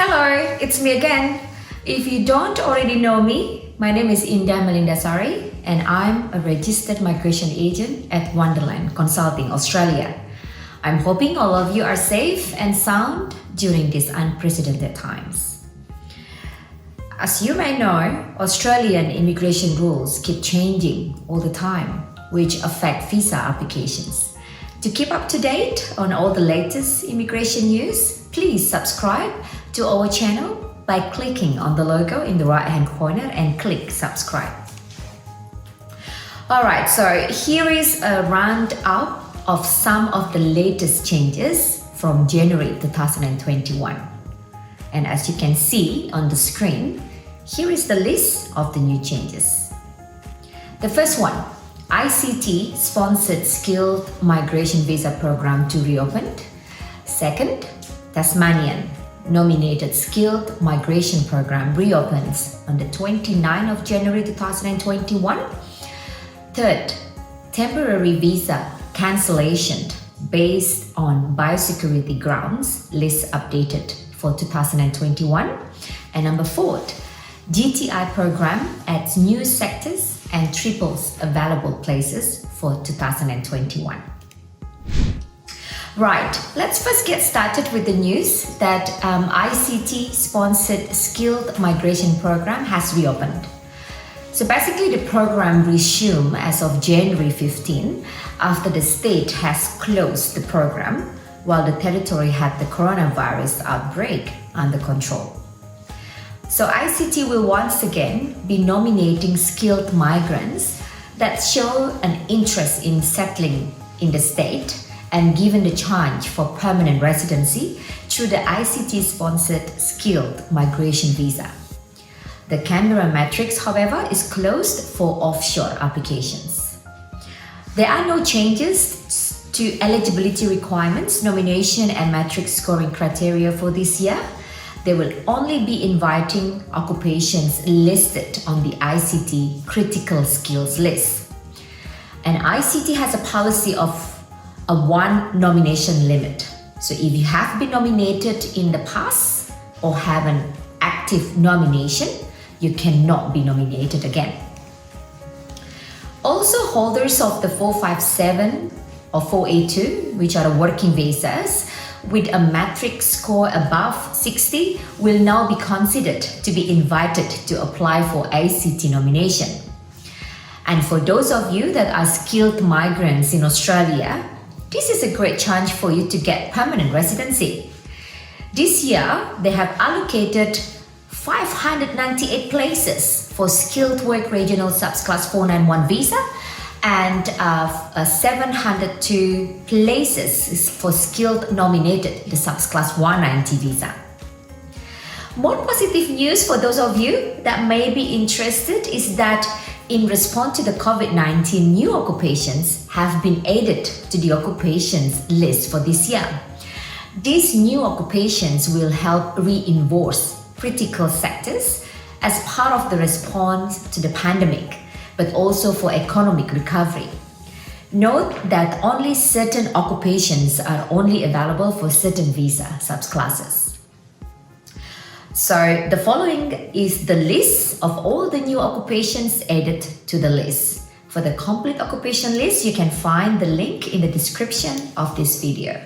Hello, it's me again. If you don't already know me, my name is Indah Melindasari and I'm a registered migration agent at ONEderland Consulting, Australia. I'm hoping all of you are safe and sound during these unprecedented times. As you may know, Australian immigration rules keep changing all the time, which affect visa applications. To keep up to date on all the latest immigration news, please subscribe to our channel by clicking on the logo in the right-hand corner and click subscribe. Alright, so here is a roundup of some of the latest changes from January 2021. And as you can see on the screen, here is the list of the new changes. The first one, ICT sponsored skilled migration visa program to reopen. Second, Tasmanian nominated skilled migration program reopens on the 29th of January 2021. Third, temporary visa cancellation based on biosecurity grounds list updated for 2021. And number four, GTI program adds new sectors and triples available places for 2021. Right, let's first get started with the news that ICT sponsored skilled migration program has reopened. So basically the program resumed as of January 15 after the state has closed the program while the territory had the coronavirus outbreak under control. So ICT will once again be nominating skilled migrants that show an interest in settling in the state and given the chance for permanent residency through the ICT-sponsored skilled migration visa. The Canberra matrix, however, is closed for offshore applications. There are no changes to eligibility requirements, nomination and matrix scoring criteria for this year. They will only be inviting occupations listed on the ICT critical skills list. And ICT has a policy of a one nomination limit. So if you have been nominated in the past or have an active nomination, you cannot be nominated again. Also, holders of the 457 or 482, which are the working visas, with a matrix score above 60 will now be considered to be invited to apply for ICT nomination. And for those of you that are skilled migrants in Australia, this is a great chance for you to get permanent residency. This year, they have allocated 598 places for skilled work regional subclass 491 visa and 702 places for skilled nominated the subclass 190 visa. More positive news for those of you that may be interested is that in response to the COVID-19, new occupations have been added to the occupations list for this year. These new occupations will help reinforce critical sectors as part of the response to the pandemic, but also for economic recovery. Note that only certain occupations are only available for certain visa subclasses. So the following is the list of all the new occupations added to the list. For the complete occupation list, you can find the link in the description of this video.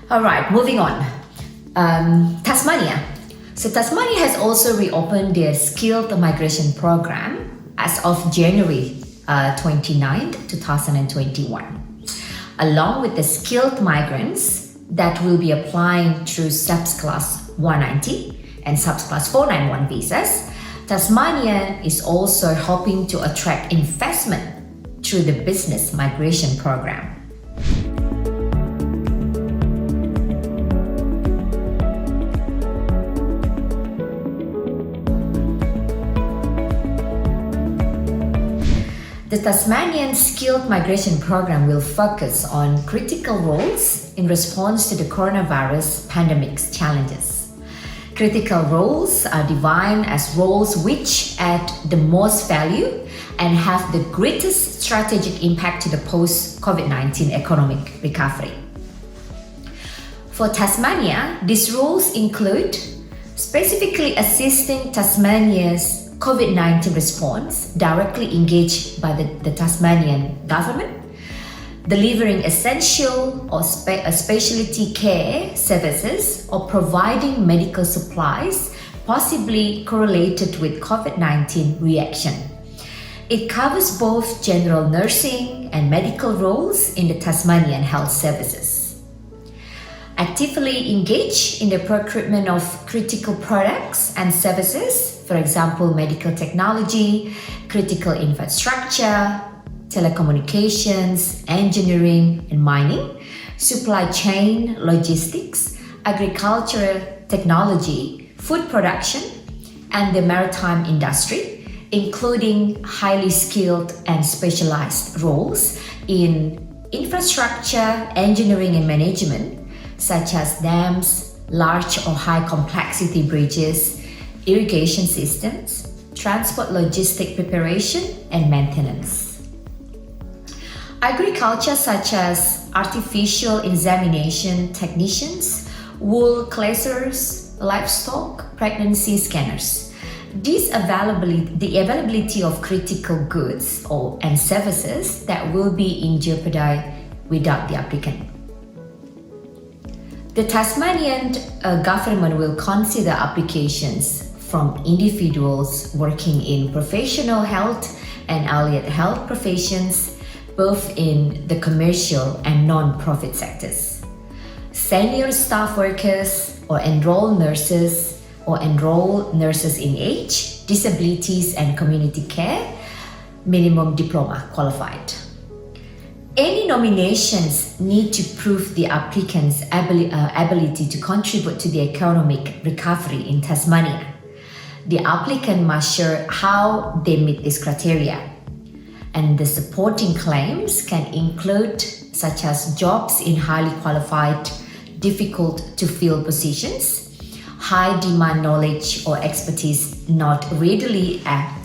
All right, moving on. Tasmania. So Tasmania has also reopened their skilled migration program as of January 29, 2021, along with the skilled migrants that will be applying through SAPS Class 190 and SAPS Class 491 visas. Tasmania is also hoping to attract investment through the business migration program. The Tasmanian Skilled Migration Program will focus on critical roles in response to the coronavirus pandemic's challenges. Critical roles are defined as roles which add the most value and have the greatest strategic impact to the post-COVID-19 economic recovery. For Tasmania, these roles include specifically assisting Tasmania's COVID-19 response directly engaged by the Tasmanian government, delivering essential or specialty care services or providing medical supplies possibly correlated with COVID-19 reaction. It covers both general nursing and medical roles in the Tasmanian health services. Actively engage in the procurement of critical products and services, for example, medical technology, critical infrastructure, telecommunications, engineering and mining, supply chain, logistics, agricultural technology, food production, and the maritime industry, including highly skilled and specialized roles in infrastructure, engineering and management, such as dams, large or high complexity bridges, irrigation systems, transport logistic preparation and maintenance. Agriculture such as artificial insemination technicians, wool classers, livestock, pregnancy scanners. The availability of critical goods and services that will be in jeopardy without the applicant. The Tasmanian government will consider applications from individuals working in professional health and allied health professions, both in the commercial and non-profit sectors. Senior staff workers or enrolled nurses in age, disabilities and community care, minimum diploma qualified. Any nominations need to prove the applicant's ability to contribute to the economic recovery in Tasmania. The applicant must show how they meet this criteria. And the supporting claims can include such as jobs in highly qualified, difficult to fill positions, high demand knowledge or expertise not readily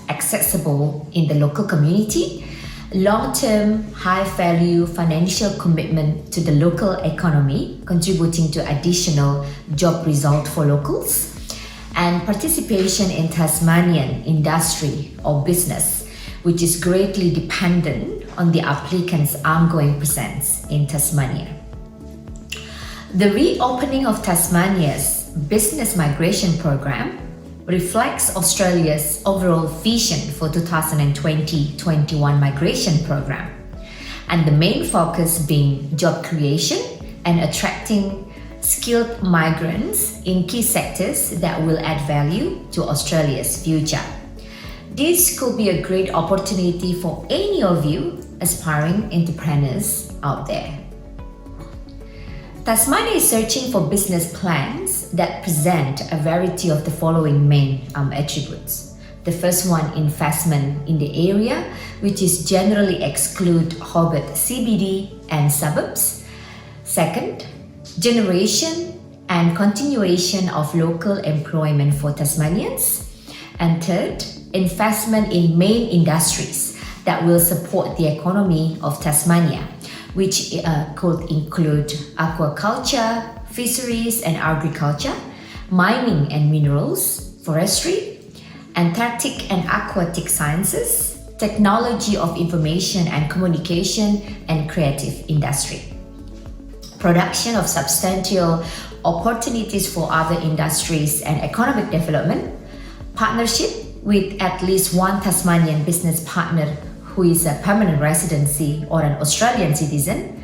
accessible in the local community, long-term, high-value financial commitment to the local economy, contributing to additional job result for locals, and participation in Tasmanian industry or business, which is greatly dependent on the applicant's ongoing presence in Tasmania. The reopening of Tasmania's business migration program reflects Australia's overall vision for 2020-21 migration program, and the main focus being job creation and attracting skilled migrants in key sectors that will add value to Australia's future. This could be a great opportunity for any of you aspiring entrepreneurs out there. Tasmania is searching for business plans that present a variety of the following main attributes. The first one, investment in the area, which is generally exclude Hobart CBD and suburbs. Second, generation and continuation of local employment for Tasmanians. And third, investment in main industries that will support the economy of Tasmania, which could include aquaculture, fisheries and agriculture, mining and minerals, forestry, Antarctic and aquatic sciences, technology of information and communication, and creative industry. production of substantial opportunities for other industries and economic development, partnership with at least one Tasmanian business partner who is a permanent residency or an Australian citizen,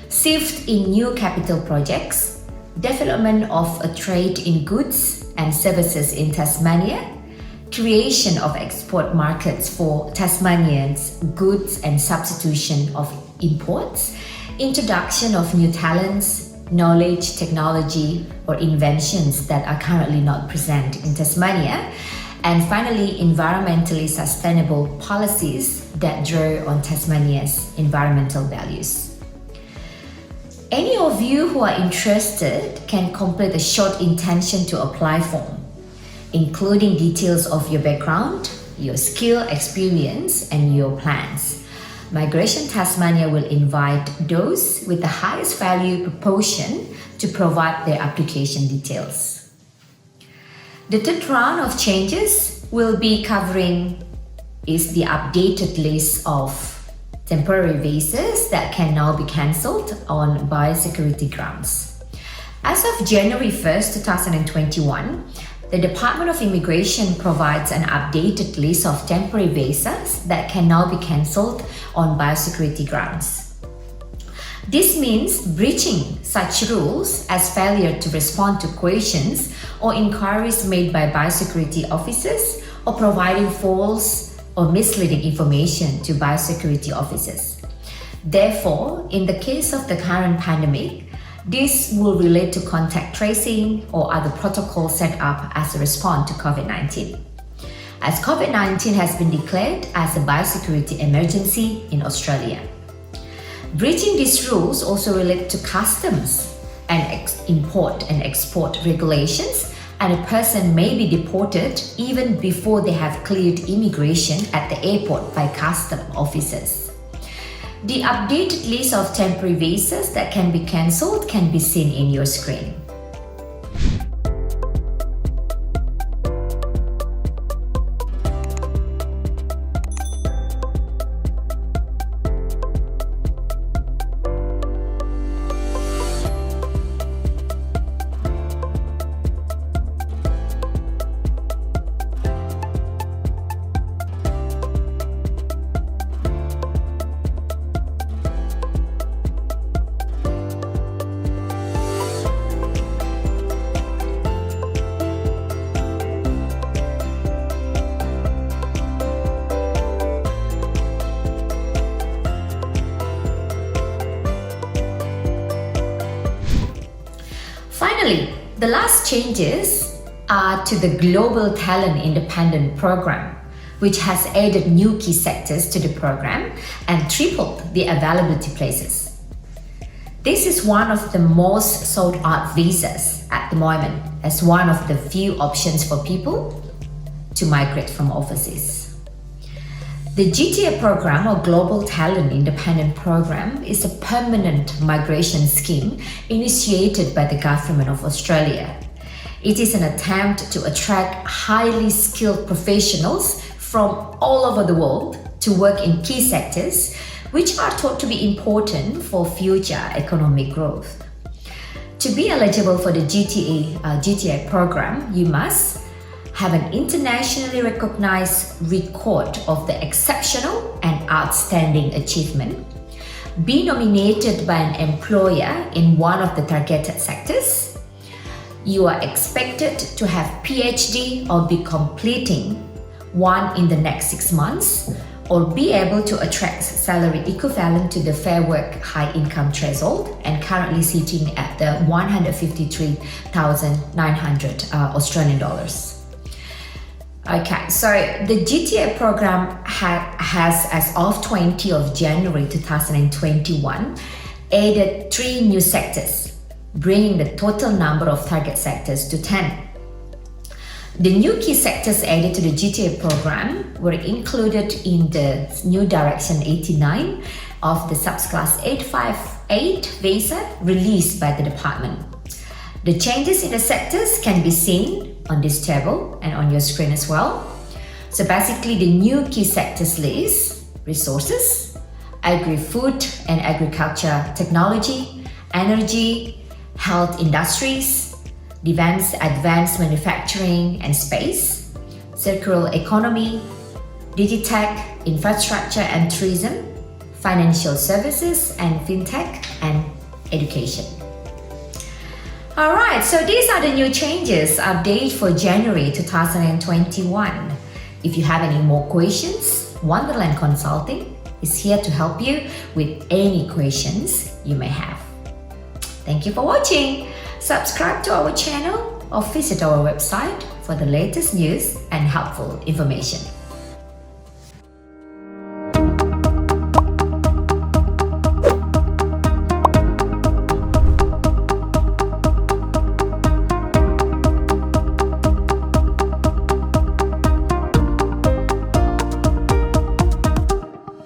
shift in new capital projects, development of a trade in goods and services in Tasmania, creation of export markets for Tasmanians' goods and substitution of imports, introduction of new talents, knowledge, technology, or inventions that are currently not present in Tasmania, and finally, environmentally sustainable policies that draw on Tasmania's environmental values. Any of you who are interested can complete a short intention to apply form, including details of your background, your skill, experience, and your plans. Migration Tasmania will invite those with the highest value proportion to provide their application details. The third round of changes will be covering is the updated list of temporary visas that can now be cancelled on biosecurity grounds. As of January 1st, 2021, the Department of Immigration provides an updated list of temporary visas that can now be cancelled on biosecurity grounds. This means breaching such rules as failure to respond to questions or inquiries made by biosecurity officers or providing false or misleading information to biosecurity officers. Therefore, in the case of the current pandemic, this will relate to contact tracing or other protocols set up as a response to COVID-19. As COVID-19 has been declared as a biosecurity emergency in Australia. Breaching these rules also relate to customs and import and export regulations, and a person may be deported even before they have cleared immigration at the airport by customs officers. The updated list of temporary visas that can be cancelled can be seen in your screen. Finally, the last changes are to the Global Talent Independent Program, which has added new key sectors to the program and tripled the availability places. This is one of the most sought out visas at the moment as one of the few options for people to migrate from overseas. The GTA program, or Global Talent Independent Program, is a permanent migration scheme initiated by the Government of Australia. It is an attempt to attract highly skilled professionals from all over the world to work in key sectors which are thought to be important for future economic growth. To be eligible for the GTA program, you must have an internationally recognized record of the exceptional and outstanding achievement, be nominated by an employer in one of the targeted sectors. You are expected to have PhD or be completing one in the next 6 months, or be able to attract salary equivalent to the Fair Work High Income threshold and currently sitting at the 153,900 Australian dollars. Okay, so the GTA program has, as of 20 of January 2021, added 3 new sectors, bringing the total number of target sectors to 10. The new key sectors added to the GTA program were included in the new Direction 89 of the Subclass 858 visa released by the department. The changes in the sectors can be seen on this table and on your screen as well. So basically, the new key sectors list: resources, agri-food and agriculture technology, energy, health industries, defense, advanced manufacturing and space, circular economy, digitech, infrastructure and tourism, financial services and fintech, and education. Alright, so these are the new changes, update for January 2021. If you have any more questions, WONEderland Consulting is here to help you with any questions you may have. Thank you for watching. Subscribe to our channel or visit our website for the latest news and helpful information.